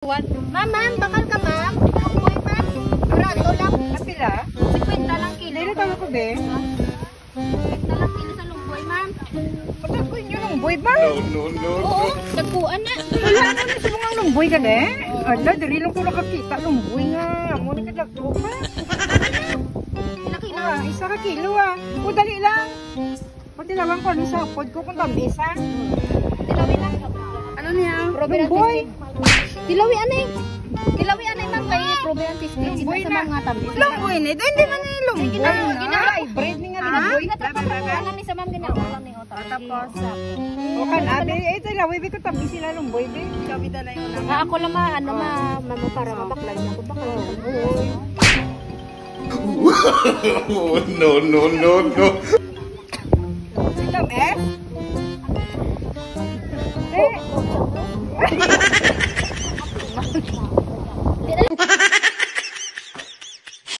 Ma'am, bakal ka ma'am? Lumboy ma'am? Barato lang. Kapila? 50 lang kilo. Dili tawag ko be. 50 lang kilo sa lumboy ma'am. Patag ko inyo ng boy ba? Oo, tagpuan na. Wala mo na sa mga lumboy ka de. Ala, diri lang ko nakakita lumboy nga. Amo ni kadagto ka. Laki na. Ah, isa ka kilo ah. O dali lang. Pati lang ko ano sa pod ko kung tambisa. Tilawi lang. Ano niya? Probilan Lumboy. Tilawi anay. Tilawi anay ma'am kay probilan testing. Lumboy Sa na. mga tabi. Lumboy ni. Hindi man ni lumboy na. Ay, bread ni nga lumboy. Ginawa namin sa ma'am ginawa lang ni Ota. Tapos, o kan ate, ito lawi ko tabi sila lumboy be. Kami dala yung naman. Ako lang mamo para mabaklan na ko baka. No. Sila be? Eh.